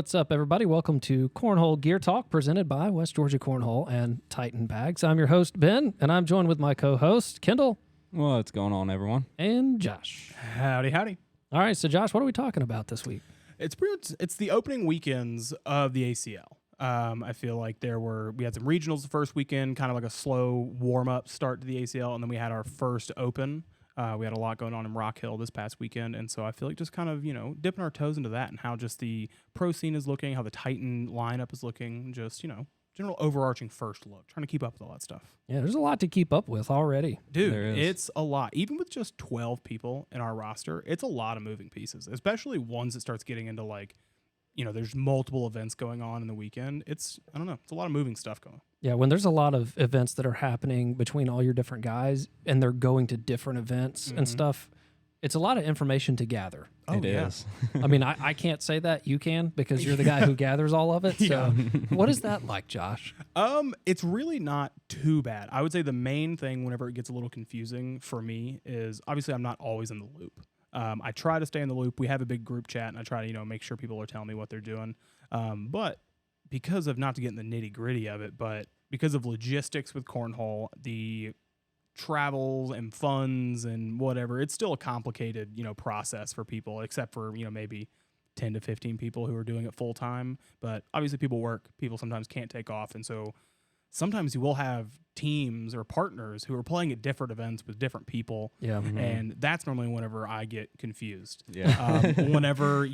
What's up, everybody? Welcome to Cornhole Gear Talk, presented by West Georgia Cornhole and Titan Bags. I'm your host, Ben, and I'm joined with my co-host, Kendall. What's going on, everyone? And Josh. Howdy, howdy. All right, so Josh, what are we talking about this week? It's the opening weekends of the ACL. I feel like we had some regionals the first weekend, kind of like a slow warm-up start to the ACL, and then we had our first open. We had a lot going on in Rock Hill this past weekend, and so I feel like just kind of, dipping our toes into that and how just the pro scene is looking, how the Titan lineup is looking, just, general overarching first look, trying to keep up with all that stuff. Yeah, there's a lot to keep up with already. Dude, it's a lot. Even with just 12 people in our roster, it's a lot of moving pieces, especially ones that starts getting into there's multiple events going on in the weekend. It's a lot of moving stuff going on. Yeah, when there's a lot of events that are happening between all your different guys and they're going to different events and stuff, it's a lot of information to gather. Oh, It is. I mean, I can't say that. You can, because you're the guy who gathers all of it. So what is that like, Josh? It's really not too bad. I would say the main thing whenever it gets a little confusing for me is obviously I'm not always in the loop. I try to stay in the loop. We have a big group chat, and I try to, make sure people are telling me what they're doing. But because of, not to get in the nitty gritty of it, but because of logistics with Cornhole, the travels and funds and whatever, it's still a complicated, process for people, except for, maybe 10 to 15 people who are doing it full time. But obviously people work, people sometimes can't take off. And so sometimes you will have teams or partners who are playing at different events with different people. Yeah. Mm-hmm. And that's normally whenever I get confused. Yeah. Whenever,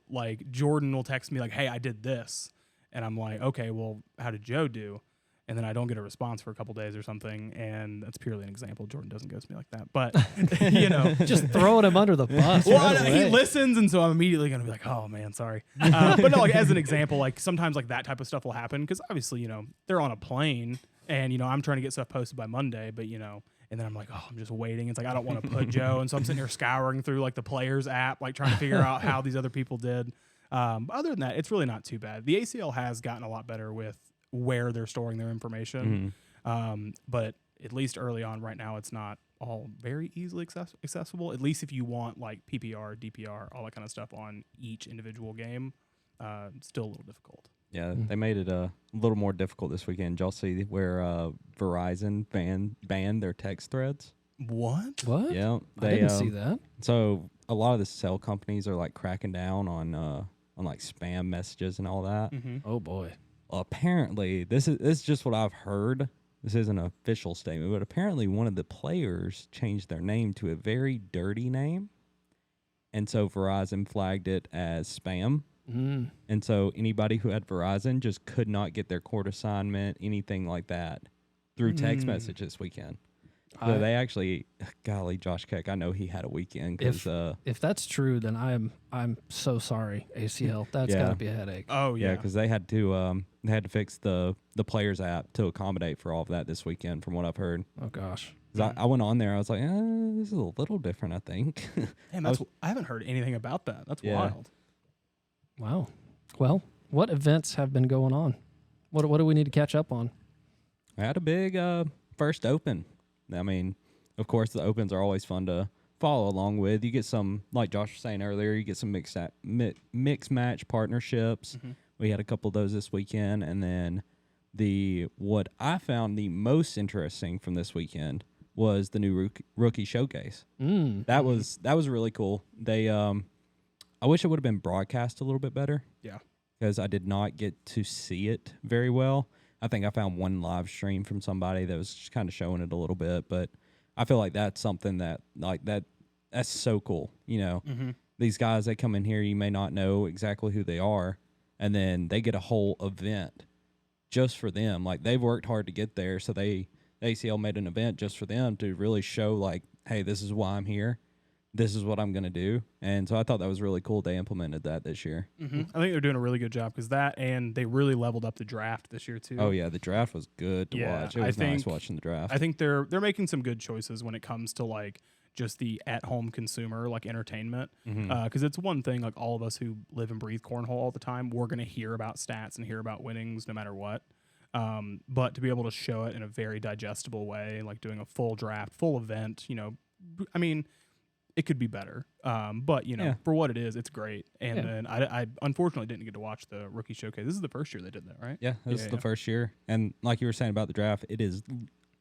like Jordan will text me like, hey, I did this. And I'm like, okay, well, how did Joe do? And then I don't get a response for a couple days or something. And that's purely an example. Jordan doesn't ghost me like that. But, just throwing him under the bus. Well, he listens, and so I'm immediately going to be like, oh, man, sorry. But no, like as an example, like sometimes like that type of stuff will happen because obviously, they're on a plane and, I'm trying to get stuff posted by Monday, but, and then I'm like, oh, I'm just waiting. It's like, I don't want to put Joe. And so I'm sitting here scouring through like the players app, like trying to figure out how these other people did. But other than that, it's really not too bad. The ACL has gotten a lot better with where they're storing their information. But at least early on right now, it's not all very easily accessible. At least if you want like PPR, DPR, all that kind of stuff on each individual game, it's still a little difficult. Yeah, they made it a little more difficult this weekend. Did y'all see where Verizon banned their text threads? What? Yeah. I didn't see that. So a lot of the cell companies are like cracking down on like spam messages and all that. Mm-hmm. Oh, boy. Apparently, this is just what I've heard. This isn't an official statement, but apparently one of the players changed their name to a very dirty name. And so Verizon flagged it as spam. And so anybody who had Verizon just could not get their court assignment, anything like that, through text message this weekend. So they actually, golly, Josh Keck, I know he had a weekend. If that's true, then I'm so sorry, ACL. That's got to be a headache. Oh, yeah. Because they had to fix the players app to accommodate for all of that this weekend, from what I've heard. Oh, gosh. I went on there, I was like, this is a little different, I think. Damn, I haven't heard anything about that. That's wild. Wow. Well, what events have been going on? What do we need to catch up on? I had a big first open. I mean, of course, the opens are always fun to follow along with. You get some, like Josh was saying earlier, you get some mixed match partnerships. Mm-hmm. We had a couple of those this weekend. And then what I found the most interesting from this weekend was the new rookie showcase. That was really cool. They I wish it would have been broadcast a little bit better. Yeah. Because I did not get to see it very well. I think I found one live stream from somebody that was just kind of showing it a little bit, but I feel like that's something that's so cool. These guys that come in here, you may not know exactly who they are, and then they get a whole event just for them. Like, they've worked hard to get there, so ACL made an event just for them to really show, like, hey, this is why I'm here. This is what I'm going to do. And so I thought that was really cool. They implemented that this year. Mm-hmm. I think they're doing a really good job because and they really leveled up the draft this year too. Oh, yeah. The draft was good to watch. It was nice watching the draft. I think they're making some good choices when it comes to like just the at-home consumer, like entertainment. Because it's one thing, like all of us who live and breathe cornhole all the time, we're going to hear about stats and hear about winnings no matter what. But to be able to show it in a very digestible way, like doing a full draft, full event, I mean, it could be better. But Yeah. for what it is, it's great. And Yeah. then I unfortunately didn't get to watch the rookie showcase. This is the first year they did that, right? Yeah, this is the first year. And like you were saying about the draft, it is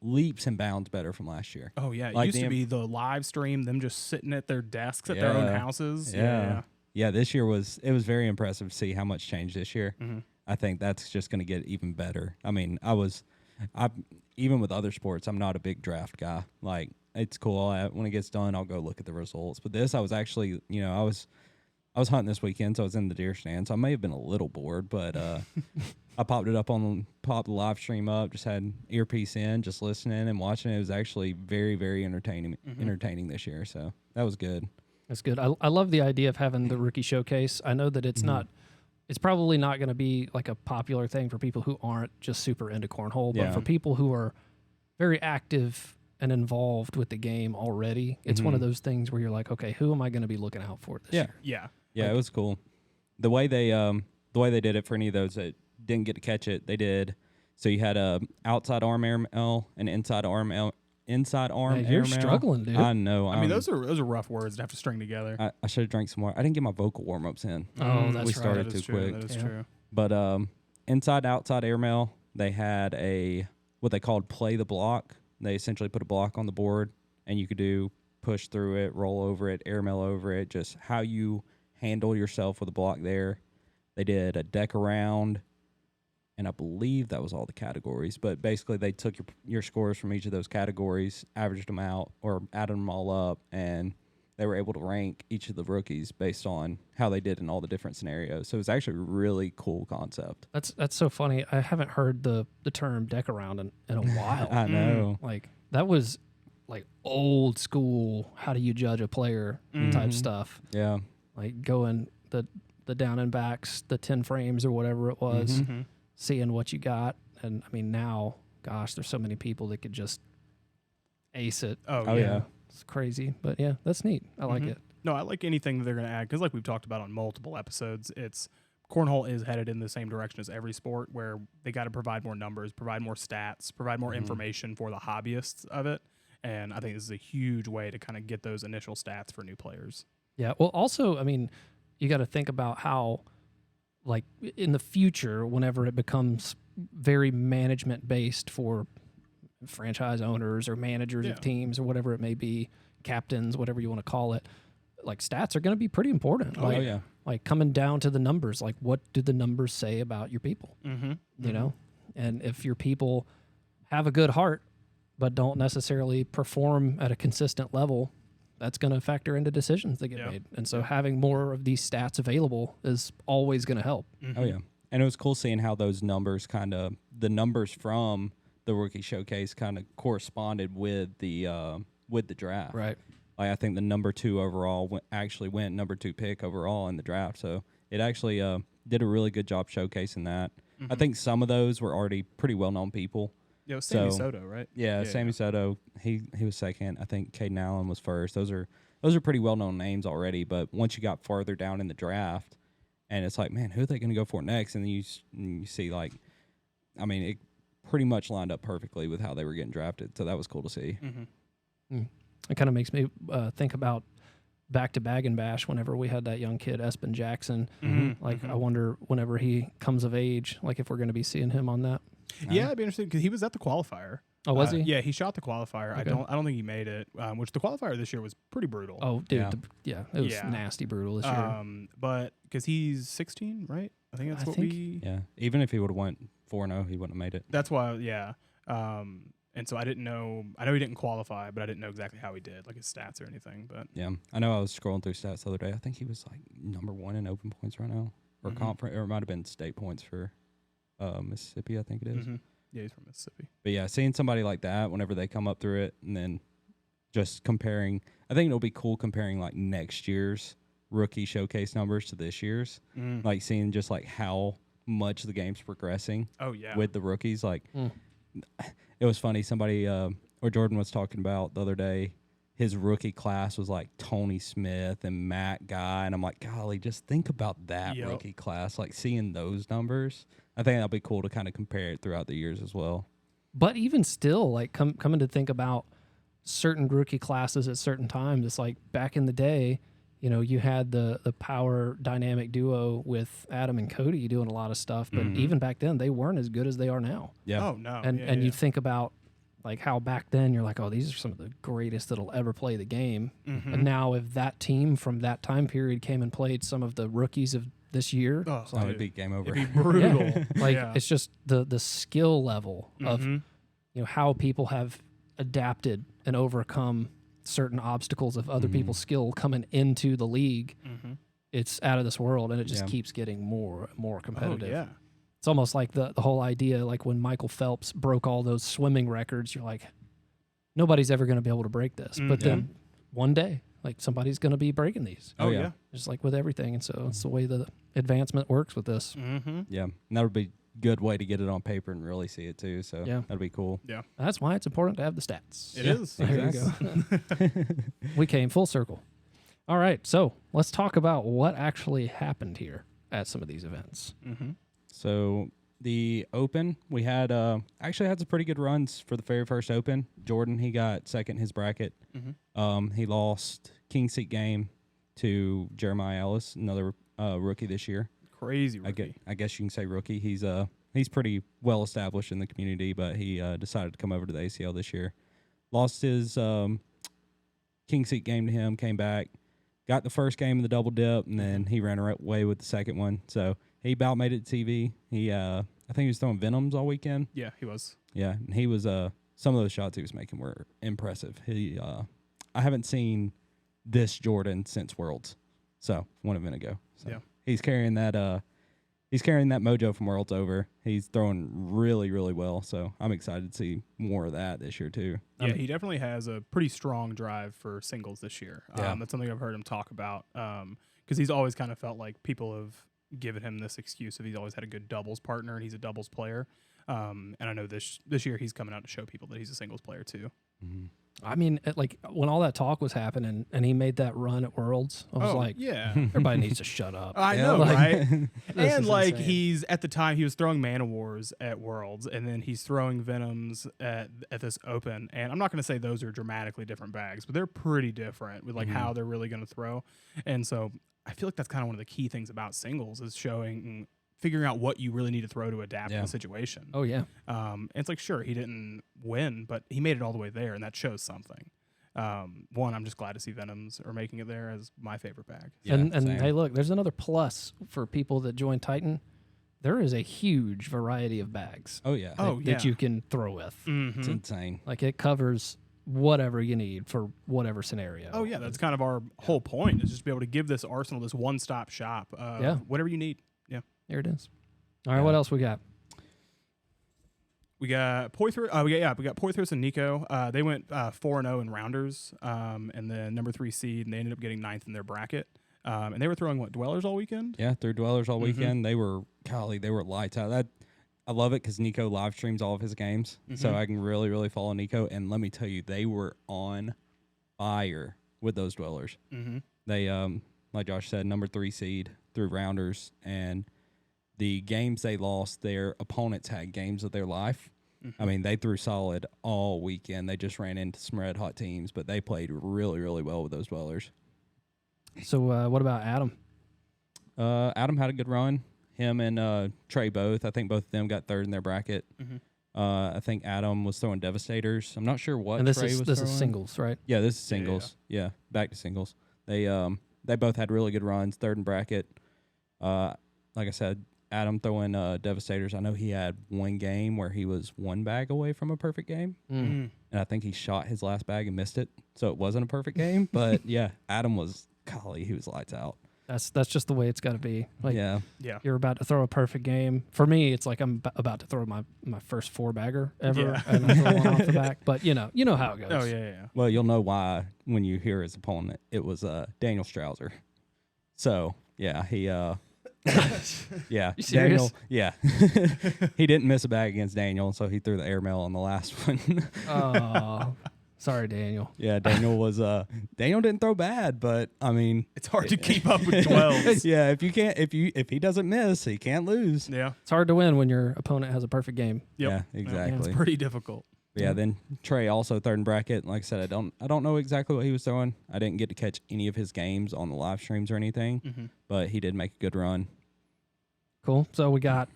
leaps and bounds better from last year. Oh yeah, it Like used to be the live stream, them just sitting at their desks at their own houses. Yeah, this year was very impressive to see how much changed this year. Mm-hmm. I think that's just going to get even better. I mean, I even with other sports, I'm not a big draft guy. Like, it's cool. When it gets done, I'll go look at the results. But this, I was actually, I was hunting this weekend, so I was in the deer stand. So I may have been a little bored, but I popped the live stream up, just had earpiece in, just listening and watching. It was actually very, very entertaining this year. So that was good. That's good. I love the idea of having the rookie showcase. I know that it's it's probably not going to be like a popular thing for people who aren't just super into cornhole, but for people who are very active and involved with the game already, it's one of those things where you're like, okay, who am I going to be looking out for this year? Yeah. Yeah, it was cool. The way they did it for any of those that didn't get to catch it, they did. So you had a outside arm air and inside arm Yeah, you're struggling, dude. I know. I mean, those are rough words to have to string together. I should have drank some more. I didn't get my vocal warm ups in. Oh, that's we right. started That is too true. quick. That is true. But inside outside airmail, they had what they called play the block. They essentially put a block on the board, and you could do push through it, roll over it, airmail over it, just how you handle yourself with a block there. They did a deck around, and I believe that was all the categories. But basically, they took your scores from each of those categories, averaged them out, or added them all up, and they were able to rank each of the rookies based on how they did in all the different scenarios. So it was actually a really cool concept. That's so funny. I haven't heard the term deck around in a while. I know. Like, that was like old school, how do you judge a player type stuff. Yeah. Like going the down and backs, the 10 frames or whatever it was, seeing what you got. And I mean, now, gosh, there's so many people that could just ace it. Oh yeah. It's crazy. But yeah, that's neat. I like it. No, I like anything that they're going to add because, like we've talked about on multiple episodes, cornhole is headed in the same direction as every sport, where they got to provide more numbers, provide more stats, provide more information for the hobbyists of it. And I think this is a huge way to kind of get those initial stats for new players. Yeah. Well, also, I mean, you got to think about how, like, in the future, whenever it becomes very management based for franchise owners or managers of teams or whatever it may be, captains, whatever you want to call it, like, stats are going to be pretty important. Like coming down to the numbers, like, what do the numbers say about your people? You know, and if your people have a good heart but don't necessarily perform at a consistent level, that's going to factor into decisions that get made. And so having more of these stats available is always going to help. Oh yeah, and it was cool seeing how those numbers the numbers from the rookie showcase kind of corresponded with the draft. Right. Like, I think the number 2 overall went number 2 pick overall in the draft. So it actually did a really good job showcasing that. I think some of those were already pretty well known people. Yeah, it was Sammy Soto, right? Yeah, Sammy Soto. He was second. I think Caden Allen was first. Those are pretty well known names already. But once you got farther down in the draft, and it's like, man, who are they going to go for next? And then you see, like, I mean, it pretty much lined up perfectly with how they were getting drafted. So that was cool to see. It kind of makes me think about back to Bag and Bash whenever we had that young kid, Espen Jackson. I wonder whenever he comes of age, like, if we're going to be seeing him on that. Yeah, it'd be interesting because he was at the qualifier. Oh, was he? Yeah, he shot the qualifier. Okay. I don't think he made it. Which the qualifier this year was pretty brutal. Oh, dude, it was nasty brutal this year. But because he's 16, right? I think that's Yeah, even if he would have went 4-0, he wouldn't have made it. That's why, yeah. And so I didn't know. I know he didn't qualify, but I didn't know exactly how he did, like his stats or anything. But yeah, I know I was scrolling through stats the other day. I think he was like number 1 in open points right now, or conference, or it might have been state points for Mississippi. I think it is. Yeah, he's from Mississippi. But yeah, seeing somebody like that whenever they come up through it, and then just comparing, I think it'll be cool comparing like next year's rookie showcase numbers to this year's, like seeing just like how much the game's progressing. Oh yeah, with the rookies, like it was funny. Somebody or Jordan was talking about the other day. His rookie class was like Tony Smith and Matt Guy, and I'm like, golly, just think about that rookie class. Like seeing those numbers, I think that'll be cool to kind of compare it throughout the years as well. But even still, like coming to think about certain rookie classes at certain times. It's like back in the day, you know, you had the power dynamic duo with Adam and Cody doing a lot of stuff, but even back then they weren't as good as they are now. Yeah. Oh no. And you think about like how back then you're like, oh, these are some of the greatest that'll ever play the game. And now if that team from that time period came and played some of the rookies of this year, Oh, So it'd be game over. it'd be brutal. like Yeah. it's just the skill level of you know how people have adapted and overcome certain obstacles of other people's skill coming into the league. It's out of this world, and it just keeps getting more and more competitive. Oh, yeah. It's almost like the whole idea, like when Michael Phelps broke all those swimming records, you're like, nobody's ever going to be able to break this. But then one day, like somebody's going to be breaking these. Oh, yeah. Just like with everything. And so it's the way the advancement works with this. Yeah, and that would be a good way to get it on paper and really see it too. So Yeah. that'd be cool. Yeah. That's why it's important to have the stats. It is. There you go. We came full circle. All right. So let's talk about what actually happened here at some of these events. So the Open, we had actually had some pretty good runs for the very first Open. Jordan, he got second in his bracket. He lost king seat game to Jeremiah Ellis, another rookie this year. Crazy rookie. I guess you can say rookie. He's pretty well established in the community, but he decided to come over to the ACL this year. Lost his king seat game to him, came back, got the first game in the double dip, and then he ran away with the second one. So he about made it to TV. He I think he was throwing Venoms all weekend. Yeah, he was. Yeah, and he was some of those shots he was making were impressive. He I haven't seen this Jordan since Worlds. So one event ago. So Yeah. he's carrying that mojo from Worlds over. He's throwing really, really well. So I'm excited to see more of that this year too. Yeah, he definitely has a pretty strong drive for singles this year. Yeah. That's something I've heard him talk about because he's always kind of felt like people have given him this excuse of he's always had a good doubles partner and he's a doubles player. And I know this year he's coming out to show people that he's a singles player too. I mean, like when all that talk was happening and he made that run at Worlds, I was like, yeah. everybody needs to shut up. I know, Like, right? this And is like insane. he's at the time he was throwing Mana Wars at Worlds, and then he's throwing Venoms at this Open. And I'm not going to say those are dramatically different bags, but they're pretty different with like how they're really going to throw. And so I feel like that's kind of one of the key things about singles is figuring out what you really need to throw to adapt to the situation. Oh, yeah. And it's like, sure, he didn't win, but he made it all the way there, and that shows something. One, I'm just glad to see Venoms are making it there as my favorite bag. Yeah, and same. hey, look, there's another plus for people that join Titan. There is a huge variety of bags Oh yeah. that you can throw with. It's insane. Like it covers whatever you need for whatever scenario. Oh, yeah, that's kind of our whole point is just to be able to give this arsenal, this one-stop shop, whatever you need. Yeah. There it is. All right, what else we got? We got Poythrus. We got Poythrus and Nico. They went 4-0 in rounders, and then number 3 seed, and they ended up getting 9th in their bracket. And they were throwing Dwellers all weekend. Yeah, through Dwellers all weekend. They were lights out. I love it because Nico live streams all of his games, so I can really, really follow Nico. And let me tell you, they were on fire with those Dwellers. They, like Josh said, number 3 seed through rounders, and the games they lost, their opponents had games of their life. I mean, they threw solid all weekend. They just ran into some red hot teams, but they played really, really well with those Dwellers. So what about Adam? Adam had a good run. Him and Trey both. I think both of them got third in their bracket. I think Adam was throwing Devastators. I'm not sure what And this Trey is was this throwing. is singles, right? Yeah, this is singles. Yeah, back to singles. They both had really good runs. Third in bracket. Like I said, Adam throwing Devastators. I know he had one game where he was one bag away from a perfect game. And I think he shot his last bag and missed it. So it wasn't a perfect game. But yeah, Adam was, golly, he was lights out. That's just the way it's got to be. Like Yeah. you're about to throw a perfect game. For me, it's like I'm about to throw my first 4-bagger ever, Yeah. and I throw one off the back. But you know how it goes. Oh, yeah. Well, you'll know why when you hear his opponent. It was Daniel Strouser. So, yeah, he yeah, You serious? Daniel, yeah. He didn't miss a bag against Daniel, so he threw the airmail on the last one. Oh, sorry, Daniel. Yeah, Daniel was Daniel didn't throw bad, but I mean, It's hard to keep up with 12s. yeah, if he doesn't miss, he can't lose. Yeah. It's hard to win when your opponent has a perfect game. Yep. Yeah, Yeah, exactly. it's pretty difficult. Yeah, then Trey also third in bracket. Like I said, I don't know exactly what he was throwing. I didn't get to catch any of his games on the live streams or anything, but he did make a good run. Cool. So we got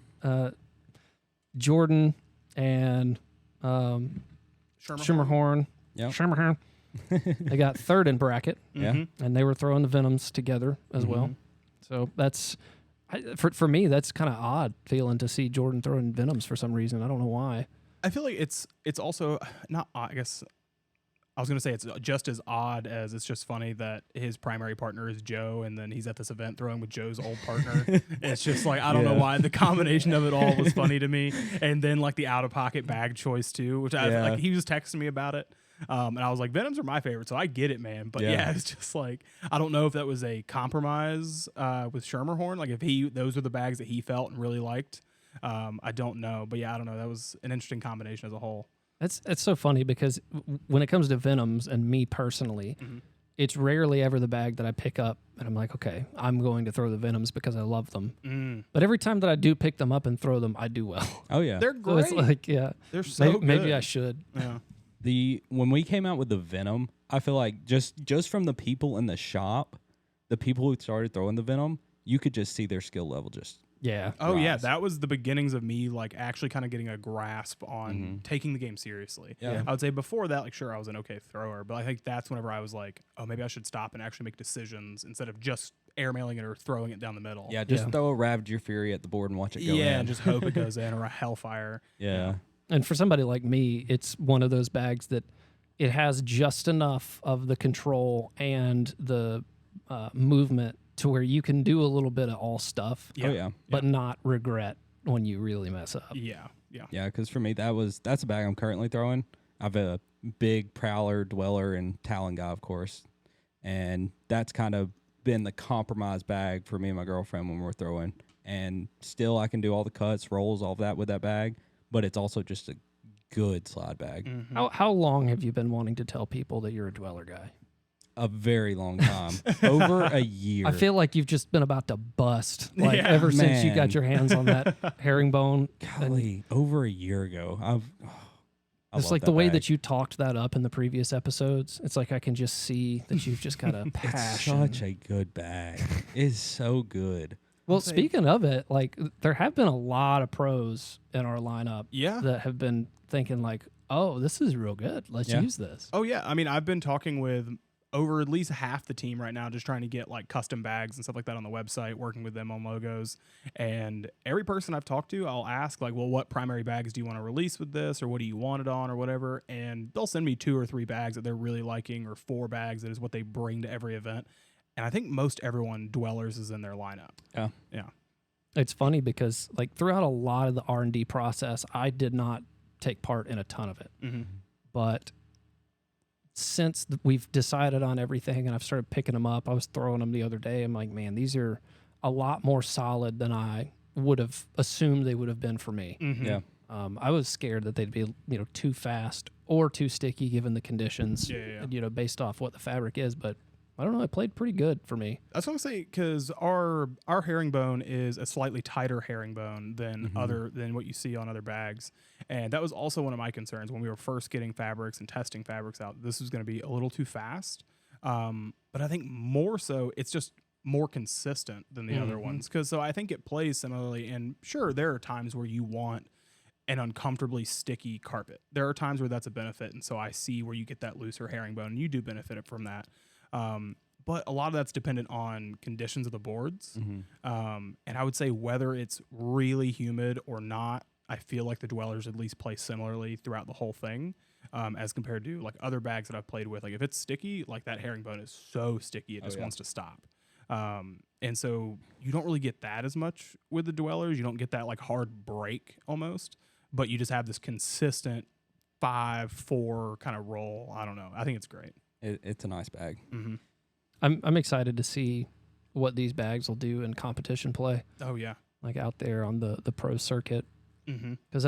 Jordan and Schermerhorn. Yep. Schermerhorn. They got third in bracket. Yeah. And they were throwing the Venoms together as well. So that's for me, that's kind of odd feeling to see Jordan throwing Venoms for some reason. I don't know why. I feel like it's also not odd. I guess I was going to say it's just as odd as it's just funny that his primary partner is Joe, and then he's at this event throwing with Joe's old partner. It's just like, I don't know why the combination of it all was funny to me. And then like the out-of-pocket bag choice too, which like he was texting me about it. And I was like, Venoms are my favorite, so I get it, man. But yeah, it's just like, I don't know if that was a compromise with Schermerhorn. Like if those were the bags that he felt and really liked. I don't know, but yeah, I don't know. That was an interesting combination as a whole. That's so funny because when it comes to Venoms and me personally, it's rarely ever the bag that I pick up and I'm like, okay, I'm going to throw the Venoms because I love them. But every time that I do pick them up and throw them, I do well. Oh yeah, they're great. So it's like, yeah, they're so good. Maybe I should. Yeah. When we came out with the Venom, I feel like just from the people in the shop, the people who started throwing the Venom, you could just see their skill level just. Yeah. Oh yeah, that was the beginnings of me like actually kind of getting a grasp on taking the game seriously. Yeah. I would say before that, like sure, I was an okay thrower, but I think that's whenever I was like, oh, maybe I should stop and actually make decisions instead of just airmailing it or throwing it down the middle. Yeah, just throw a Ravager Fury at the board and watch it go in. Yeah, and just hope it goes in, or a Hellfire. Yeah. And for somebody like me, it's one of those bags that it has just enough of the control and the movement to where you can do a little bit of all stuff, but not regret when you really mess up. Yeah. Yeah, because for me, that's a bag I'm currently throwing. I have a big Prowler, Dweller, and Talon guy, of course, and that's kind of been the compromise bag for me and my girlfriend when we're throwing. And still, I can do all the cuts, rolls, all of that with that bag, but it's also just a good slide bag. How long have you been wanting to tell people that you're a Dweller guy? A very long time. Over a year. I feel like you've just been about to bust ever since you got your hands on that herringbone. Golly, over a year ago. It's like the way that you talked that up in the previous episodes. It's like I can just see that you've just got a passion. It's such a good bag. It's so good. Well, speaking of it, like there have been a lot of pros in our lineup that have been thinking like, oh, this is real good. Let's use this. Oh, yeah. I mean, I've been talking with over at least half the team right now, just trying to get like custom bags and stuff like that on the website, working with them on logos. And every person I've talked to, I'll ask like, well, what primary bags do you want to release with this? Or what do you want it on or whatever? And they'll send me 2 or 3 bags that they're really liking, or 4 bags that is what they bring to every event. And I think most everyone, Dwellers is in their lineup. Yeah. It's funny because like throughout a lot of the R&D process, I did not take part in a ton of it. But since we've decided on everything and I've started picking them up, I was throwing them the other day. I'm like, man, these are a lot more solid than I would have assumed they would have been for me. Yeah. I was scared that they'd be, too fast or too sticky given the conditions, based off what the fabric is. But I don't know. It played pretty good for me. That's what I'm saying, because our herringbone is a slightly tighter herringbone than than what you see on other bags. And that was also one of my concerns when we were first getting fabrics and testing fabrics out. This was going to be a little too fast. But I think more so, it's just more consistent than the other ones. So I think it plays similarly. And sure, there are times where you want an uncomfortably sticky carpet. There are times where that's a benefit. And so I see where you get that looser herringbone and you do benefit from that. But a lot of that's dependent on conditions of the boards. And I would say whether it's really humid or not, I feel like the Dwellers at least play similarly throughout the whole thing, as compared to like other bags that I've played with. Like if it's sticky, like that herringbone is so sticky, it just wants to stop. And so you don't really get that as much with the Dwellers. You don't get that like hard break almost, but you just have this consistent 5-4 kind of roll. I don't know. I think it's great. It's a nice bag. I'm excited to see what these bags will do in competition play. Oh yeah, like out there on the pro circuit. Because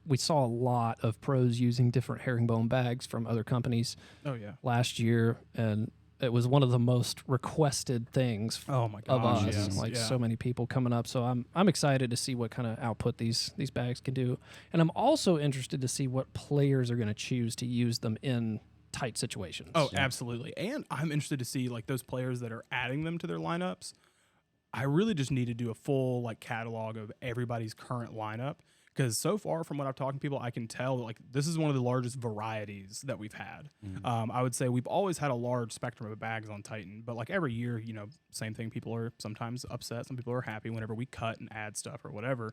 we saw a lot of pros using different herringbone bags from other companies. Oh yeah, last year, and it was one of the most requested things Oh my of gosh, us. yes, Like yeah. so many people coming up. So I'm excited to see what kind of output these bags can do. And I'm also interested to see what players are going to choose to use them in tight situations. Oh, absolutely. And I'm interested to see like those players that are adding them to their lineups. I really just need to do a full like catalog of everybody's current lineup, because so far from what I've talked to people, I can tell like this is one of the largest varieties that we've had. I would say we've always had a large spectrum of bags on Titan, but like every year, you know, same thing. People are sometimes upset, some people are happy whenever we cut and add stuff or whatever.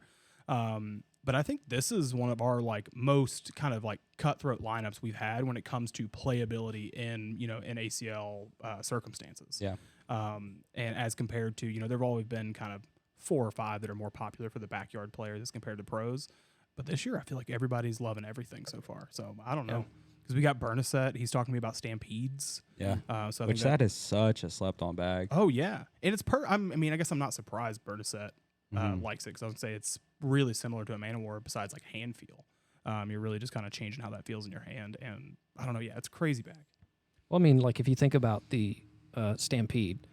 But I think this is one of our like most kind of like cutthroat lineups we've had when it comes to playability in, you know, in ACL circumstances. Yeah. And as compared to, you know, there have always been kind of 4 or 5 that are more popular for the backyard players as compared to pros. But this year, I feel like everybody's loving everything so far. So I don't know. Because we got Bernasset. He's talking to me about Stampedes. Yeah. So I Which think that is such a slept-on bag. Oh, yeah. And it's I mean, I guess I'm not surprised Bernasset likes it, because I would say it's really similar to a Man of War besides like hand feel. You're really just kind of changing how that feels in your hand. And I don't know. Yeah, it's a crazy bag. Well, I mean, like if you think about the Stampede,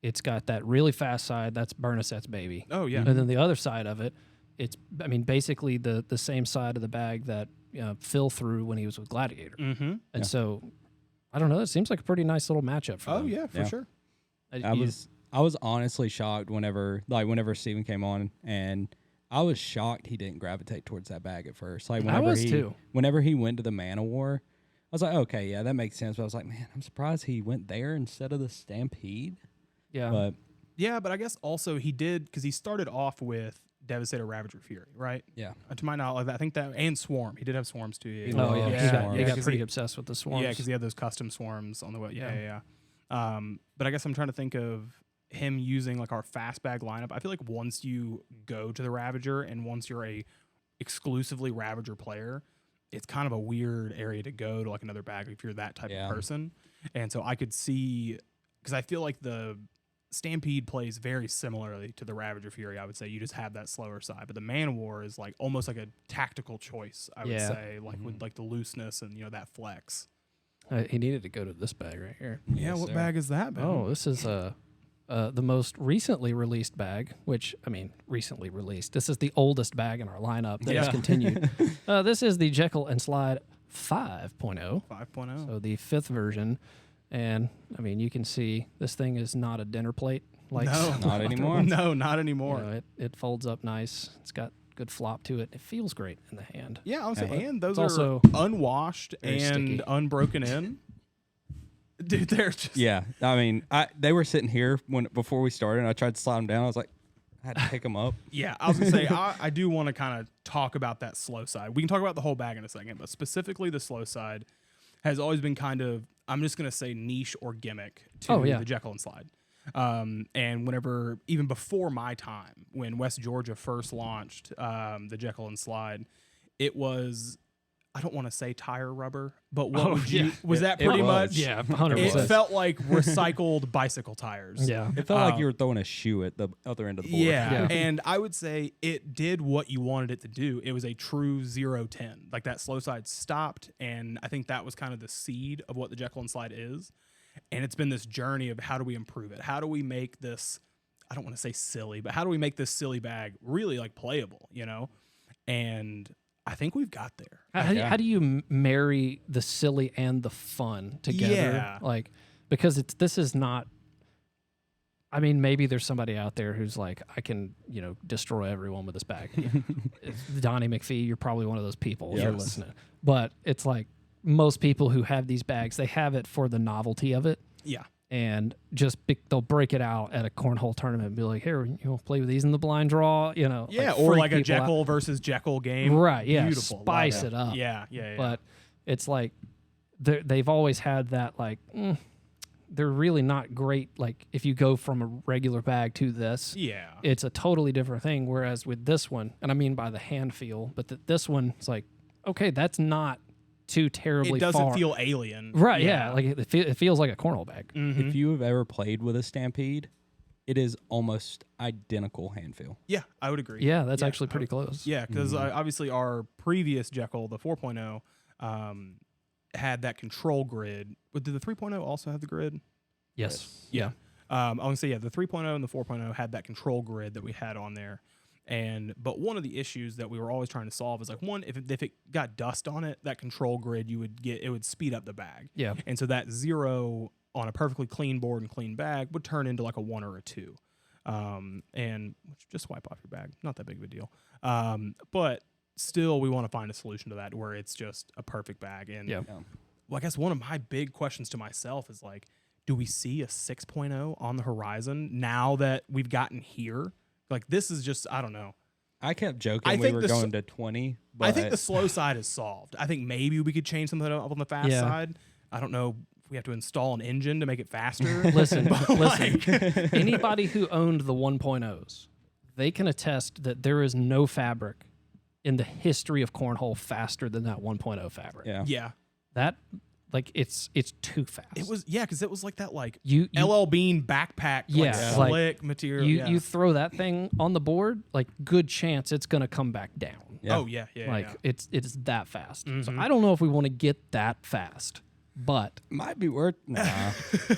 it's got that really fast side. That's Bernasset's baby. Oh, yeah. And then the other side of it, it's, I mean, basically the same side of the bag that Phil threw when he was with Gladiator. Mm-hmm. And so, I don't know. It seems like a pretty nice little matchup for them. Oh, yeah, for sure. I was honestly shocked whenever Steven came on, and I was shocked he didn't gravitate towards that bag at first. Like whenever he went to the Man of War, I was like, okay, yeah, that makes sense. But I was like, man, I'm surprised he went there instead of the Stampede. Yeah. But Yeah, but I guess also he did, because he started off with Devastator, Ravager, Fury, right? yeah, To my knowledge, I think that, and Swarm. He did have Swarms too. Yeah. Oh yeah, Yeah, he got 'cause pretty obsessed with the swarms. Yeah, because he had those custom swarms on the way. Yeah. But I guess I'm trying to think of him using like our fast bag lineup. I feel like once you go to the Ravager and once you're a exclusively Ravager player, it's kind of a weird area to go to like another bag if you're that type of person. And so I could see, because I feel like the Stampede plays very similarly to the Ravager Fury. I would say you just have that slower side, but the Man of War is like almost like a tactical choice. I would say, like with like the looseness and that flex. He needed to go to this bag right here. Yeah, what bag is that, man? Oh, this is the most recently released bag, which, I mean, recently released. This is the oldest bag in our lineup that has continued. This is the Jekyll and Slide 5.0. 5.0. So the 5th version. And, I mean, you can see this thing is not a dinner plate. Like No. not anymore. No, not anymore. You know, it folds up nice. It's got good flop to it. It feels great in the hand. Yeah, honestly, Yeah. and those It's are also unwashed very and sticky. unbroken in. Dude, they're just yeah. I mean, they were sitting here before we started, and I tried to slide them down. I was like, I had to pick them up. Yeah, I was gonna say I do want to kind of talk about that slow side. We can talk about the whole bag in a second, but specifically the slow side has always been kind of, I'm just gonna say, niche or gimmick to the Jekyll and Slide. And whenever, even before my time, when West Georgia first launched the Jekyll and Slide, it was, I don't want to say tire rubber, but what would you, was that pretty much? Yeah, 100%. It felt like recycled bicycle tires. Yeah. It felt like you were throwing a shoe at the other end of the board. Yeah. And I would say it did what you wanted it to do. It was a true 0-10. Like that slow side stopped, and I think that was kind of the seed of what the Jekyll and Slide is. And it's been this journey of how do we improve it? How do we make this, I don't want to say silly, but how do we make this silly bag really like playable, And I think we've got there. How do you marry the silly and the fun together? Yeah. Like, because this is not, I mean, maybe there's somebody out there who's like, I can, destroy everyone with this bag. Donnie McPhee, you're probably one of those people if you're listening. But it's like most people who have these bags, they have it for the novelty of it. Yeah. And they'll break it out at a cornhole tournament and be like, here, play with these in the blind draw, Yeah, like or freak like a people out. Jekyll versus Jekyll game. Right, yeah. Beautiful. Spice Love it up. Yeah. But it's like they've always had that, like, they're really not great. Like, if you go from a regular bag to this, it's a totally different thing. Whereas with this one, and I mean by the hand feel, but this one, it's like, okay, that's not too terribly It doesn't far. feel alien. Right, yeah. Like, it feels like a cornhole bag. Mm-hmm. If you have ever played with a Stampede, it is almost identical hand feel. Yeah, I would agree. Yeah, that's actually pretty close. Yeah, because obviously our previous Jekyll, the 4.0, had that control grid. But did the 3.0 also have the grid? Yes. Yeah. I want to say, the 3.0 and the 4.0 had that control grid that we had on there. But one of the issues that we were always trying to solve is like, one, if it got dust on it, that control grid it would speed up the bag. Yeah. And so that 0 on a perfectly clean board and clean bag would turn into like a 1 or a 2. And just wipe off your bag. Not that big of a deal. But still, we want to find a solution to that where it's just a perfect bag. And well, I guess one of my big questions to myself is like, do we see a 6.0 on the horizon now that we've gotten here? Like, this is just, I don't know. I kept joking we were going to 20. But I think the slow side is solved. I think maybe we could change something up on the fast side. I don't know if we have to install an engine to make it faster. Listen. Anybody who owned the 1.0s, they can attest that there is no fabric in the history of cornhole faster than that 1.0 fabric. Yeah. That, like, it's too fast. It was, because it was like that, like, you LL Bean backpack, slick material. You throw that thing on the board, like, good chance it's going to come back down. Yeah. Oh, yeah. It's that fast. So I don't know if we want to get that fast, but might be worth. Nah.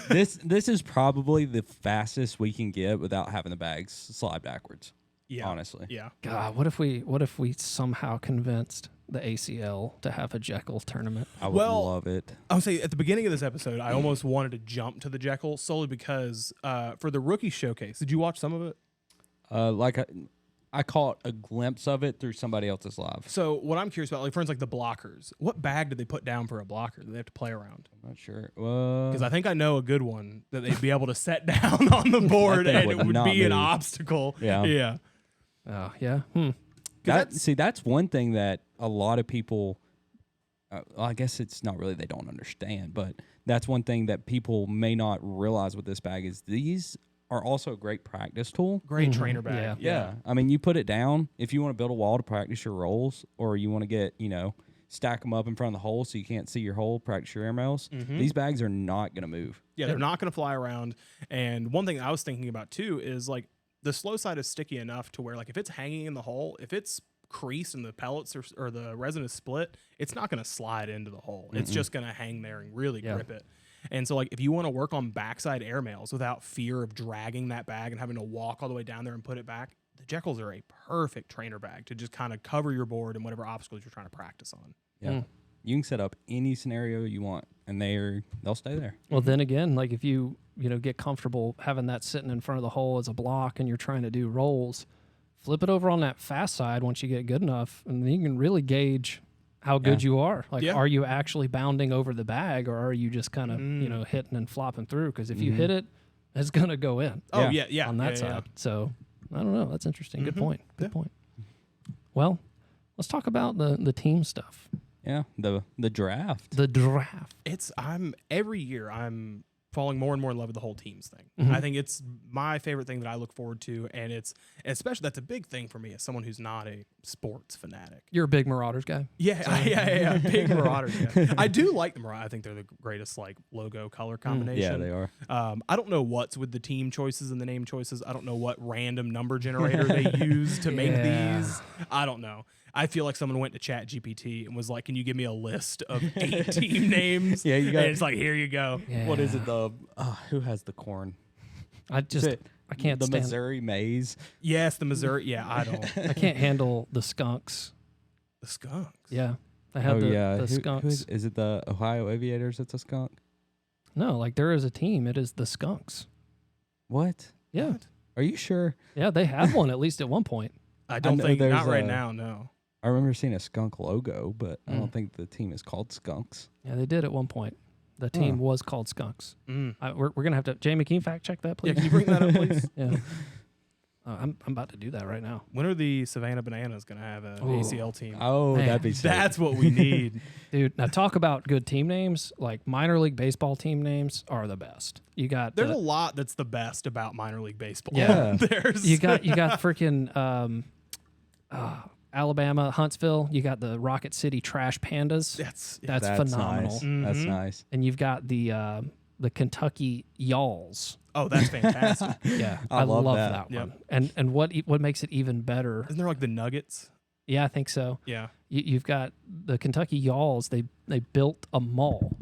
This is probably the fastest we can get without having the bags slide backwards. Yeah. Honestly. Yeah. God, what if we somehow convinced the ACL to have a Jekyll tournament? I would love it. I would say at the beginning of this episode, I almost wanted to jump to the Jekyll solely because for the rookie showcase, did you watch some of it? I caught a glimpse of it through somebody else's live. So what I'm curious about, like, for instance, like the blockers, what bag did they put down for a blocker that they have to play around? I'm not sure. Because I think I know a good one that they'd be able to set down on the board and it would be an obstacle. Yeah. Oh, yeah. That's one thing that a lot of people, I guess it's not really they don't understand, but that's one thing that people may not realize with this bag is these are also a great practice tool. Great trainer bag. Yeah. I mean, you put it down if you want to build a wall to practice your rolls, or you want to get, stack them up in front of the hole so you can't see your hole, practice your air mails. These bags are not going to move. Yeah, they're not going to fly around. And one thing I was thinking about too is like the slow side is sticky enough to where like if it's hanging in the hole, if it's creased and the pellets or the resin is split, it's not going to slide into the hole. It's just going to hang there and really grip it. And so, like, if you want to work on backside airmails without fear of dragging that bag and having to walk all the way down there and put it back, the Jekylls are a perfect trainer bag to just kind of cover your board and whatever obstacles you're trying to practice on. Yeah. You can set up any scenario you want, and they'll stay there. Well, then again, like if you get comfortable having that sitting in front of the hole as a block and you're trying to do rolls, flip it over on that fast side once you get good enough, and then you can really gauge how good you are. Like, are you actually bounding over the bag, or are you just kind of, hitting and flopping through? Because if you hit it, it's going to go in. Oh, yeah. On that side. Yeah. So, I don't know. That's interesting. Good point. Good point. Well, let's talk about the team stuff. Yeah, the draft. The draft. Every year I'm falling more and more in love with the whole teams thing. I think it's my favorite thing that I look forward to, and especially that's a big thing for me as someone who's not a sports fanatic. You're a big Marauders guy. Yeah, big Marauders guy. I do like the Marauders. I think they're the greatest like logo color combination. Yeah, they are. I don't know what's with the team choices and the name choices. I don't know what random number generator they use to make these. I don't know. I feel like someone went to ChatGPT and was like, "Can you give me a list of 8 team names?" Yeah, you got. And it's like, here you go. Yeah. What is it? Who has the corn? I can't the stand Missouri maize. Yes, the Missouri. Yeah, I don't. I can't handle the skunks. The skunks. Yeah, I had the skunks. Is it the Ohio Aviators? That's a skunk. No, like there is a team. It is the Skunks. What? Yeah. What? Are you sure? Yeah, they had one at least at one point. I don't think not right now. No. I remember seeing a skunk logo, but I don't think the team is called Skunks. Yeah, they did at one point. The team was called Skunks. We're gonna have to. Jamie, can you fact check that, please? Yeah, can you bring that up, please? Yeah. I'm about to do that right now. When are the Savannah Bananas gonna have an ACL team? Oh, Man, that'd be sick. That's what we need, dude. Now talk about good team names. Like minor league baseball team names are the best. You got there's a lot that's the best about minor league baseball. Yeah, there's you got freaking Alabama, Huntsville. You got the Rocket City Trash Pandas. That's phenomenal. Nice. That's nice. And you've got the Kentucky Y'alls. Oh, that's fantastic. Yeah, I love that Yep. one. And what makes it even better? Isn't there like the Nuggets? Yeah, I think so. Yeah. You've got the Kentucky Y'alls. They built a mall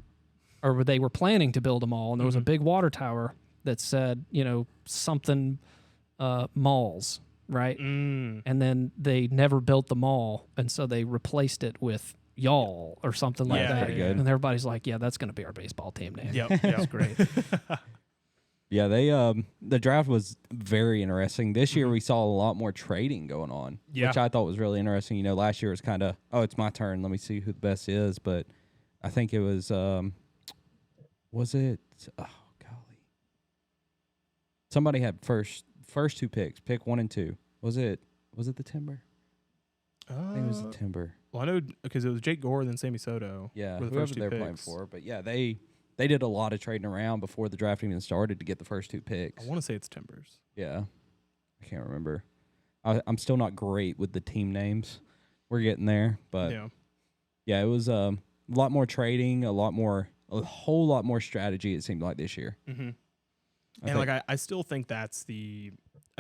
or they were planning to build a mall, and there was a Mhm. big water tower that said, something malls, right? Mm. And then they never built the mall, and so they replaced it with y'all or something like Yeah, that. pretty good. And everybody's like, yeah, that's going to be our baseball team name. Yep. It's Yep. great. Yeah, they the draft was very interesting. This year Mhm. we saw a lot more trading going on, Yeah. which I thought was really interesting. Last year was kind of, oh, it's my turn. Let me see who the best is. But I think it was it? Oh golly, somebody had first two picks, pick 1 and 2. Was it the Timber? I think it was the Timber. Well, I know because it was Jake Gore and then Sammy Soto. Yeah, were the whoever first two they're playing picks. for. But yeah, they did a lot of trading around before the draft even started to get the first 2 picks. I want to say it's Timbers. Yeah, I can't remember. I'm still not great with the team names. We're getting there, but yeah, it was a lot more trading, a whole lot more strategy. It seemed like this year. Mm-hmm. And I still think that's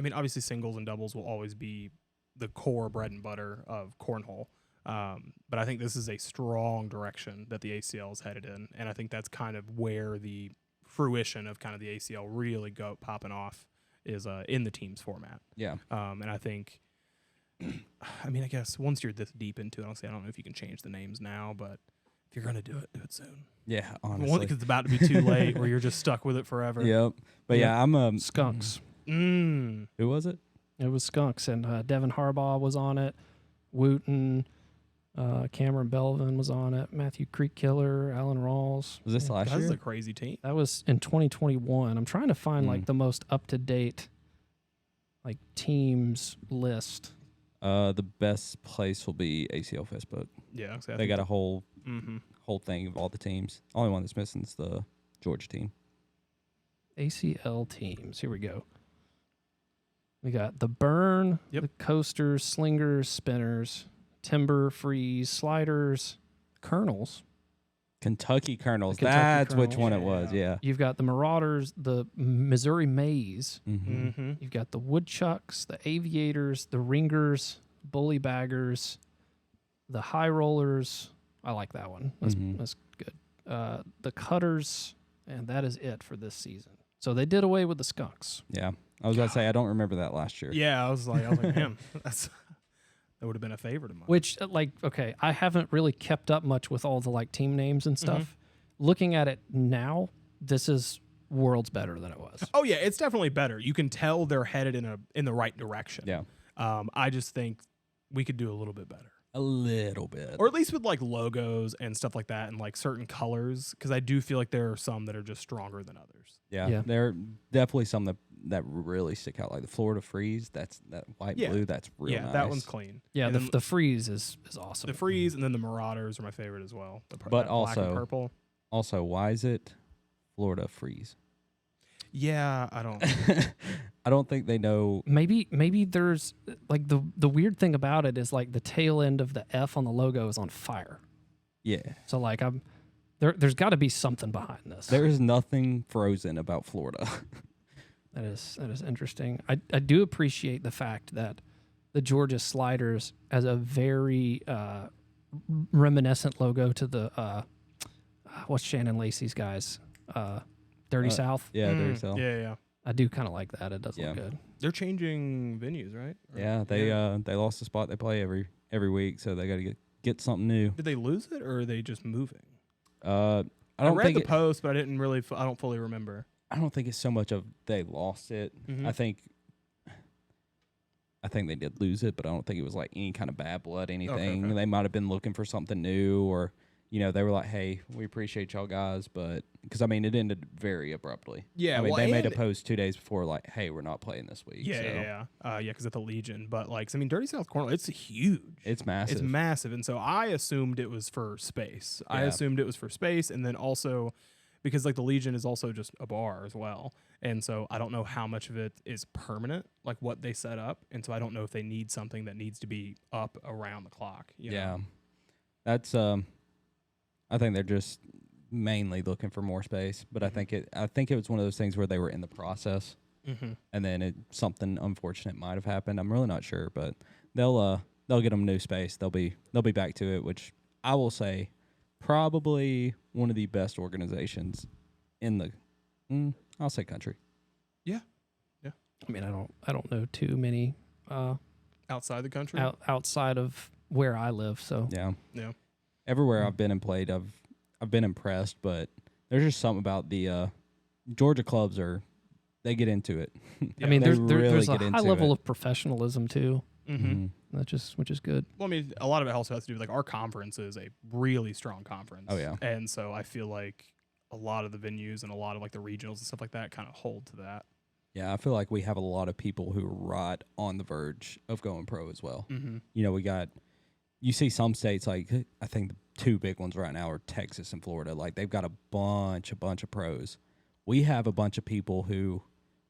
obviously singles and doubles will always be the core bread and butter of cornhole. But I think this is a strong direction that the ACL is headed in, and I think that's kind of where the fruition of kind of the ACL really popping off is in the teams format. Yeah, And I think, I guess once you're this deep into it, I don't know if you can change the names now, but if you're gonna do it soon. yeah, One, honestly. because it's about to be too late, or you're just stuck with it forever. Yep. But yeah, I'm Skunks. Mm. Who was it? It was Skunks, and Devin Harbaugh was on it. Wooten, Cameron Belvin was on it. Matthew Creek Killer, Alan Rawls. Was this last That's year? a crazy team. That was in 2021. I'm trying to find like the most up to date like teams list. The best place will be ACL Facebook. Yeah, so They got a whole Mm-hmm. thing of all the teams. Only one that's missing is the Georgia team. ACL teams. Here we go. We got the Burn, Yep. the Coasters, Slingers, Spinners, Timber, Freeze, Sliders, Colonels. Kentucky Colonels. The Kentucky That's which Colonels. one it was. Yeah. You've got the Marauders, the Missouri Maze. Mm-hmm. Mm-hmm. You've got the Woodchucks, the Aviators, the Ringers, Bully Baggers, the High Rollers. I like that one. That's good. The Cutters, and that is it for this season. So they did away with the Skunks. Yeah. I was about to say I don't remember that last year. Yeah, I was like, man, that would have been a favorite of mine. Which, okay, I haven't really kept up much with all the like team names and stuff. Looking at it now, this is worlds better than it was. Oh yeah, it's definitely better. You can tell they're headed in the right direction. Yeah. I just think we could do a little bit better. A little bit. Or at least with like logos and stuff like that and like certain colors, because I do feel like there are some that are just stronger than others. Yeah. There are definitely some that really stick out. Like the Florida Freeze, that white blue, that's real nice. That one's clean. Yeah, And then the Freeze is awesome. the Freeze and then the Marauders are my favorite as well. But black also- and purple. Also, why is it Florida Freeze? Yeah, I don't. I don't think they know. Maybe there's like the weird thing about it is like the tail end of the F on the logo is on fire. Yeah. So like there's got to be something behind this. There is nothing frozen about Florida. That is interesting. I do appreciate the fact that the Georgia Sliders has a very reminiscent logo to the what's Shannon Lacey's guys? Dirty South. Yeah, there so. Yeah. I do kind of like that. It does Yeah. look good. They're changing venues, right? Or- Yeah, they lost the spot they play every week, so they got to get something new. Did they lose it or are they just moving? I I don't read think the post, but I didn't really. I don't fully remember. I don't think it's so much of they lost it. Mhm. I think they did lose it, but I don't think it was like any kind of bad blood, anything. okay. They might have been looking for something new, or they were like, "Hey, we appreciate y'all guys," but because it ended very abruptly. Yeah, I mean, well, they made a and- post 2 days before, like, "Hey, we're not playing this week." Yeah, so yeah. Because at the Legion, but Dirty South Corner, it's huge. it's massive. It's massive, and so I assumed it was for space. I Yeah. assumed it was for space, and then also because like the Legion is also just a bar as well, and so I don't know how much of it is permanent, like what they set up, and so I don't know if they need something that needs to be up around the clock. You know? Yeah, that's I think they're just mainly looking for more space, but I think it was one of those things where they were in the process, and then something unfortunate might have happened. I'm really not sure, but they'll get them new space. They'll be back to it, which I will say probably one of the best organizations in the, I'll say country. I mean, I don't know too many Outside the country. outside of where I live. So Yeah. Yeah. Everywhere I've been and played, I've been impressed, but there's just something about the Georgia clubs they get into it. I mean, They there's really a get high into level it. of professionalism too. Mm-hmm. Which is good. Well, I mean, a lot of it also has to do with like our conference is a really strong conference. Oh, yeah. And so I feel like a lot of the venues and a lot of like the regionals and stuff like that kind of hold to that. Yeah, I feel like we have a lot of people who are right on the verge of going pro as well. Mm-hmm. You know, you see some states, like I think the two big ones right now are Texas and Florida. Like they've got a bunch of pros. We have a bunch of people who,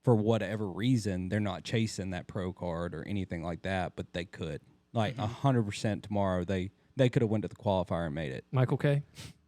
for whatever reason, they're not chasing that pro card or anything like that, but they could. Like 100% tomorrow, they could have went to the qualifier and made it. Michael K.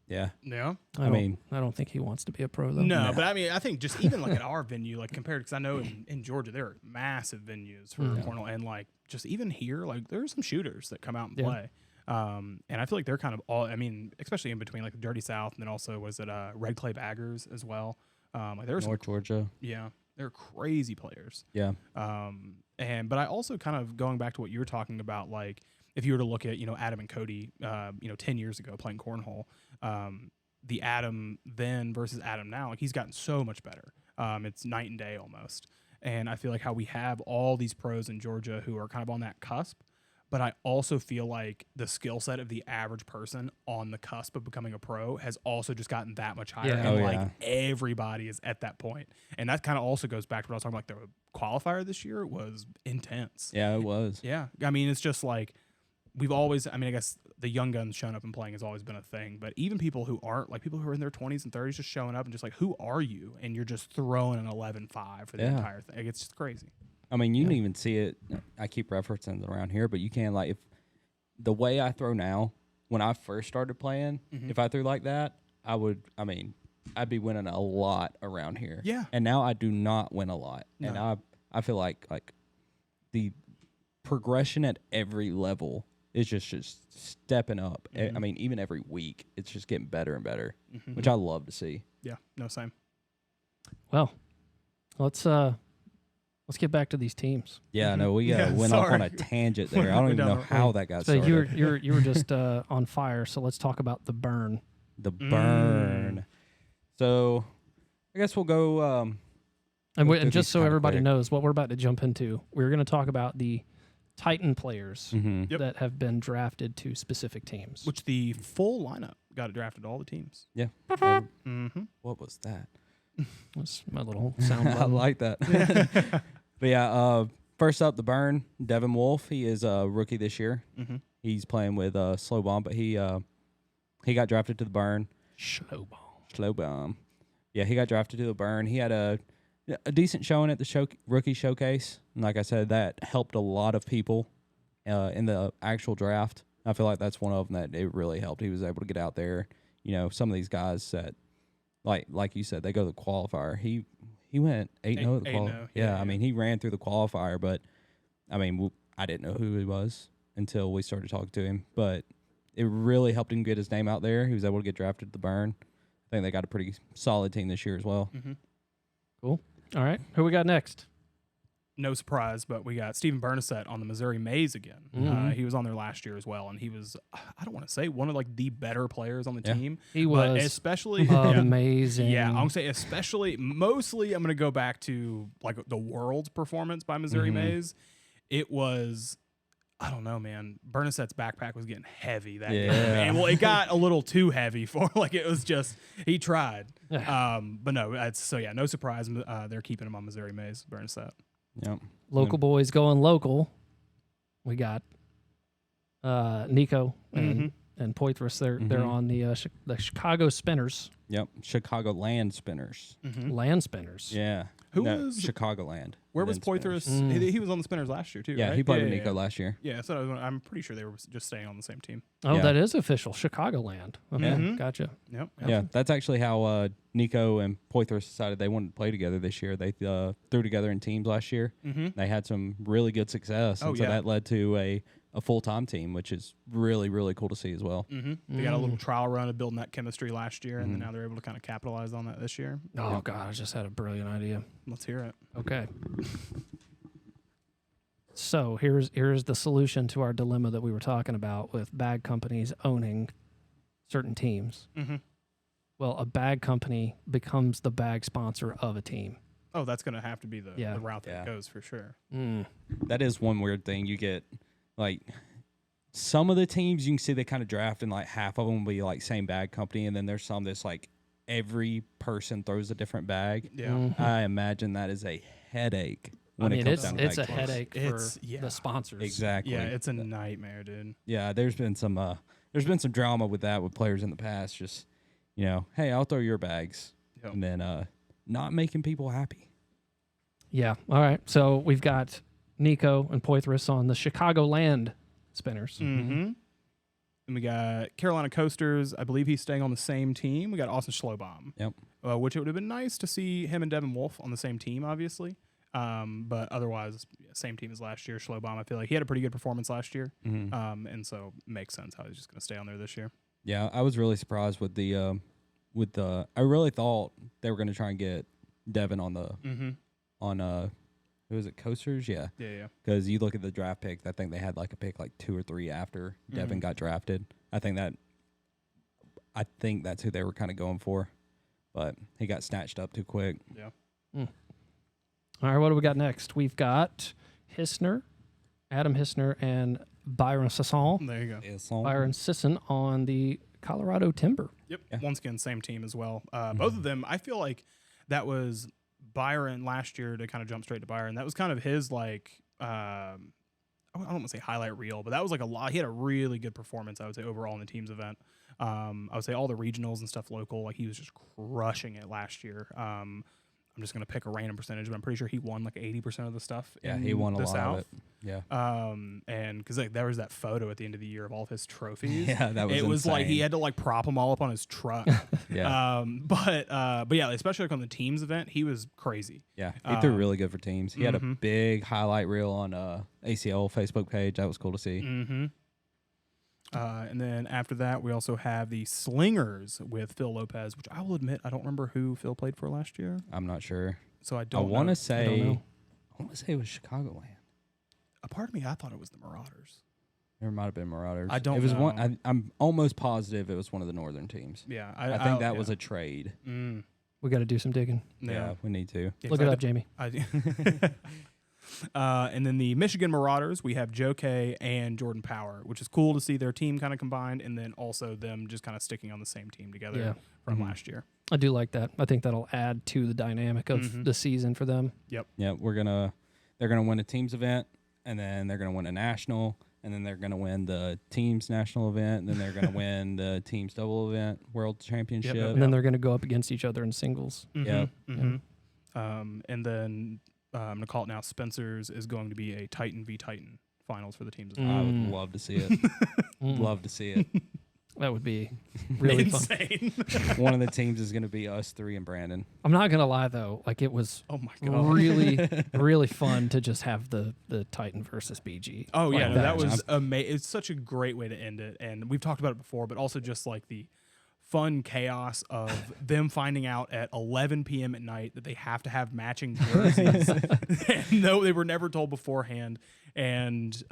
Yeah. Yeah. I mean, I don't think he wants to be a pro though. No, but I mean, I think just even like at our venue, like compared, because I know in Georgia there are massive venues for cornhole, and like just even here, like there are some shooters that come out and play, and I feel like they're kind of all. I mean, especially in between like the Dirty South, and then also was it Red Clay Baggers as well. Like there's North Georgia. Yeah, they're crazy players. Yeah. But I also kind of going back to what you were talking about, like if you were to look at, Adam and Cody, 10 years ago playing cornhole, the Adam then versus Adam now, like he's gotten so much better. It's night and day almost. And I feel like how we have all these pros in Georgia who are kind of on that cusp, but I also feel like the skill set of the average person on the cusp of becoming a pro has also just gotten that much higher. Yeah. And everybody is at that point. And that kind of also goes back to what I was talking about, like the qualifier this year was intense. Yeah, it was. Yeah. I mean, it's just like we've always, I guess the young guns showing up and playing has always been a thing, but even people who aren't, like people who are in their 20s and 30s just showing up and just like, who are you? And you're just throwing an 11-5 for the entire thing. Like, it's just crazy. I mean, you can even see it. I keep referencing it around here, but you can, like, if the way I throw now, when I first started playing, if I threw like that, I'd be winning a lot around here. Yeah. And now I do not win a lot. No. And I feel like the progression at every level is just stepping up. I mean, even every week, it's just getting better and better, which I love to see. Yeah. No, same. Well, let's get back to these teams. Yeah, no, we went off on a tangent there. I don't even know how that got So started. you were just on fire. So let's talk about the burn. The burn. So I guess we'll go. And just so everybody quick. knows what we're about to jump into, we're going to talk about the Titan players Yep. that have been drafted to specific teams. Which the full lineup got drafted to all the teams. Yeah. Mm-hmm. What was that? That's my little sound I button. like that. But yeah, first up, the burn. Devin Wolf. He is a rookie this year. Mm-hmm. He's playing with Slow Bomb, but he got drafted to the burn. Slow Bomb. Yeah, he got drafted to the burn. He had a decent showing at the rookie showcase. And like I said, that helped a lot of people in the actual draft. I feel like that's one of them that it really helped. He was able to get out there. Some of these guys that, like you said, they go to the qualifier. He went 8-0 at the qualifier. 8-0, Yeah, yeah. I mean, he ran through the qualifier, but, I mean, I didn't know who he was until we started talking to him. But it really helped him get his name out there. He was able to get drafted to the burn. I think they got a pretty solid team this year as well. Mm-hmm. Cool. All right. Who we got next? No surprise, but we got Stephen Bernasette on the Missouri Maze again. Mhm. He was on there last year as well, and he was, I don't want to say one of like the better players on the Yeah. team. He But was especially amazing. Yeah, I'm gonna say mostly I'm gonna go back to like the world's performance by Missouri Maze. It was, I don't know, man. Bernasette's backpack was getting heavy that game. Yeah. And well, it got a little too heavy for like it was just he tried. Yeah. But no, no surprise. They're keeping him on Missouri Maze, Bernasette. Yep. Local boys going local. We got Nico and Poitras. They're on the Chicago Spinners, Yep. Chicago Land Spinners. land spinners. Yeah. Who was- Chicagoland? Where was Land Spinners. Poitras? He was on the Spinners last year too. Yeah, right? he played with Nico last year. Yeah, so I'm pretty sure they were just staying on the same team. Oh, Yeah. that is official. Chicagoland. Okay, Mhm. gotcha. Yep. Yeah, that's actually how Nico and Poitras decided they wanted to play together this year. They threw together in teams last year. Mm-hmm. They had some really good success, Oh, and so yeah. that led to a a full-time team, which is really, really cool to see as well. They got a little trial run of building that chemistry last year, and then now they're able to kind of capitalize on that this year. Oh, God, I just had a brilliant idea. Let's hear it. Okay. So here's the solution to our dilemma that we were talking about with bag companies owning certain teams. Well, a bag company becomes the bag sponsor of a team. Oh, that's going to have to be the route that Yeah. it goes for sure. That is one weird thing. You get, like, some of the teams you can see they kind of draft, and, like, half of them will be, like, same bag company, and then there's some that's, like, every person throws a different bag. Yeah. I imagine that is a headache when it comes down to it's a bag choice. headache for the sponsors. Exactly. Yeah, it's a nightmare, dude. Yeah, there's been some drama with that with players in the past. Just, hey, I'll throw your bags, and then not making people happy. Yeah. All right. So we've got Nico and Poitras on the Chicagoland spinners. And we got Carolina Coasters. I believe he's staying on the same team. We got Austin Schlobaum. Yep. Which it would have been nice to see him and Devin Wolf on the same team, obviously. But otherwise, same team as last year. Schlobaum, I feel like he had a pretty good performance last year. And so makes sense how he's just going to stay on there this year. Yeah, I was really surprised with the I really thought they were going to try and get Devin on the who was it, Coasters? Yeah. Yeah. Because you look at the draft pick, I think they had like a pick like 2 or 3 after Devin got drafted. I think that's who they were kind of going for, but he got snatched up too quick. Yeah. All right, what do we got next? We've got Adam Hissner, and Byron Sisson. There you go. Byron Sisson on the Colorado Timber. Yep. Yeah. Once again, same team as well. Both of them, I feel like that was Byron last year, to kind of jump straight to Byron. That was kind of his, like, I don't want to say highlight reel, but that was like a lot. He had a really good performance, I would say, overall in the team's event. I would say all the regionals and stuff local, like he was just crushing it last year. I'm just going to pick a random percentage, but I'm pretty sure he won like 80% of the stuff. Yeah, he won a lot of it. Yeah. And because there was that photo at the end of the year of all of his trophies. Yeah, that was It was insane. like he had to like prop them all up on his truck. Yeah. But yeah, especially like on the teams event, he was crazy. Yeah, he threw really good for teams. He had a big highlight reel on ACL Facebook page. That was cool to see. And then after that, we also have the Slingers with Phil Lopez, which I will admit I don't remember who Phil played for last year. I'm not sure. So I don't. want know. to say it was Chicagoland. A part of me, I thought it was the Marauders. There might have been Marauders. I don't It was know. one. I'm almost positive it was one of the northern teams. Yeah, I think that was a trade. We got to do some digging. Yeah, we need to. Yeah, Look it up, Jamie. And then the Michigan Marauders, we have Joe Kay and Jordan Power, which is cool to see their team kind of combined, and then also them just kind of sticking on the same team together from last year. I do like that. I think that'll add to the dynamic of the season for them. Yeah, they're gonna win a teams event, and then they're gonna win a national, and then they're gonna win the teams national event, and then they're gonna win the teams double event world championship, And then they're going to go up against each other in singles. Yeah. And then I'm gonna call it now. Spencer's is going to be a Titan v Titan finals for the teams. I would love to see it. Love to see it. That would be really insane. One of the teams is going to be us 3 and Brandon. I'm not going to lie, though. Like, it was really, really fun to just have the Titan versus BG. Oh, like yeah. No, that was amazing. It's such a great way to end it. And we've talked about it before, but also just like the fun chaos of them finding out at 11 p.m. at night that they have to have matching jerseys. And no, they were never told beforehand. And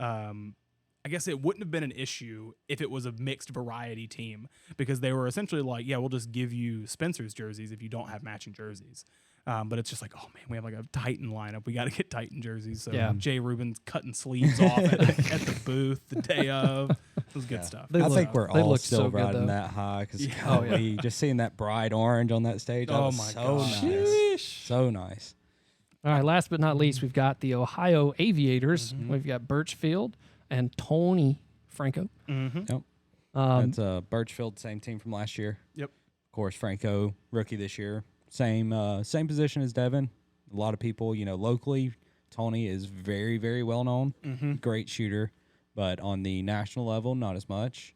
I guess it wouldn't have been an issue if it was a mixed variety team, because they were essentially like, yeah, we'll just give you Spencer's jerseys if you don't have matching jerseys. But it's just like, oh man, we have like a Titan lineup. We got to get Titan jerseys. So Jay Rubin's cutting sleeves off at the booth the day of. It was good stuff. I think we're all still so riding that high because just seeing that bright orange on that stage. Oh was my so gosh. nice. So nice. All right, last but not least, we've got the Ohio Aviators. We've got Birchfield and Tony Franco. Yep. That's Birchfield, same team from last year. Yep. Of course, Franco, rookie this year. Same position as Devin. A lot of people, locally, Tony is very, very well known. Great shooter, but on the national level, not as much.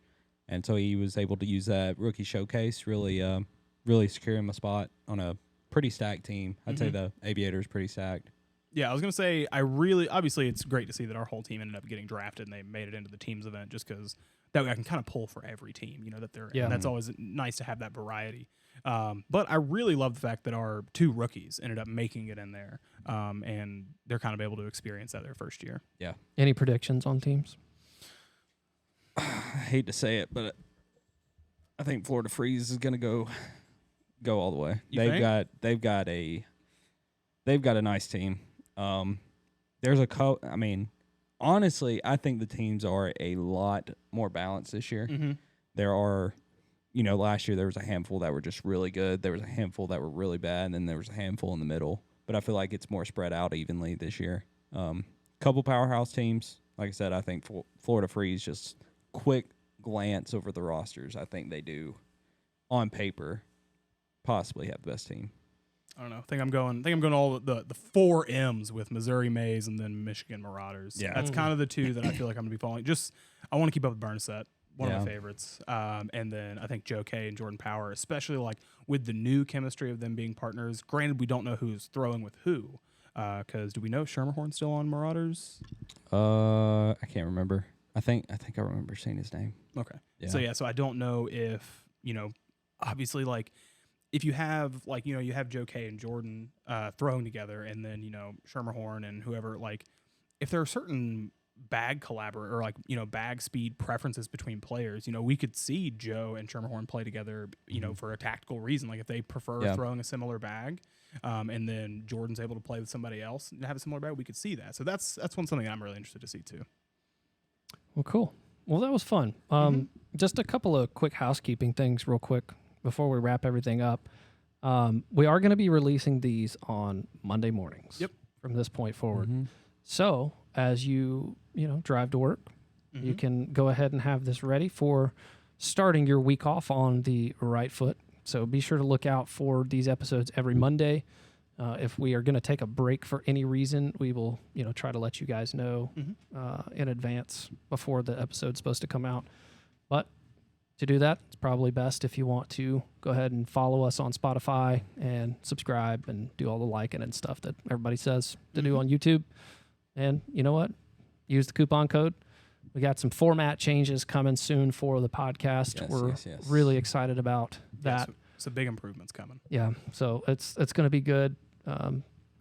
And so he was able to use that rookie showcase, really secure him a spot on a pretty stacked team. I'd say the Aviators pretty stacked. Yeah, I was gonna say obviously it's great to see that our whole team ended up getting drafted and they made it into the teams event just because that way I can kind of pull for every team, that they're in. Yeah. That's always nice to have that variety. But I really love the fact that our 2 rookies ended up making it in there, and they're kind of able to experience that their first year. Yeah. Any predictions on teams? I hate to say it, but I think Florida Freeze is going to go all the way. You think? They've got a nice team. There's I mean, honestly, I think the teams are a lot more balanced this year. Mm-hmm. There are, last year there was a handful that were just really good. There was a handful that were really bad, and then there was a handful in the middle. But I feel like it's more spread out evenly this year. Couple powerhouse teams. Like I said, I think Florida Freeze, just quick glance over the rosters, I think they do, on paper, possibly have the best team. I don't know. I think I'm going all the 4 M's with Missouri Mays and then Michigan Marauders. Yeah. That's kind of the 2 that I feel like I'm going to be following. I want to keep up with Bernset, one of my favorites. And then I think Joe K and Jordan Power, especially like with the new chemistry of them being partners. Granted, we don't know who's throwing with who. Because do we know Schermerhorn's still on Marauders? I can't remember. I think I remember seeing his name. Okay. Yeah. So I don't know if, obviously like if you have like, you have Joe K and Jordan throwing together and then, Schermerhorn and whoever, like if there are certain bag or like, bag speed preferences between players, we could see Joe and Schermerhorn play together, for a tactical reason. Like if they prefer throwing a similar bag, and then Jordan's able to play with somebody else and have a similar bag, we could see that. So that's something I'm really interested to see too. Well, cool. Well, that was fun. Just a couple of quick housekeeping things real quick before we wrap everything up. We are going to be releasing these on Monday mornings. Yep. From this point forward. Mm-hmm. So as you drive to work, you can go ahead and have this ready for starting your week off on the right foot. So be sure to look out for these episodes every Monday. If we are going to take a break for any reason, we will, try to let you guys know in advance before the episode's supposed to come out. But to do that, it's probably best if you want to go ahead and follow us on Spotify and subscribe and do all the liking and stuff that everybody says to do on YouTube. And you know what? Use the coupon code. We got some format changes coming soon for the podcast. Yes, We're yes. really excited about that. So big improvements coming. Yeah, so it's going to be good.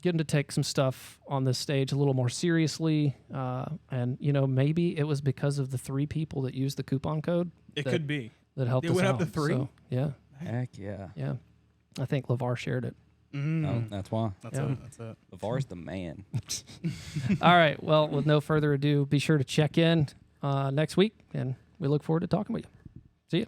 Getting to take some stuff on this stage a little more seriously, and maybe it was because of the 3 people that used the coupon code. It could be that helped. It us went out. up to 3. So, yeah, Heck yeah. yeah. I think LeVar shared it. Oh, that's why. That's it. LeVar's the man. All right. Well, with no further ado, be sure to check in next week, and we look forward to talking with you. See you.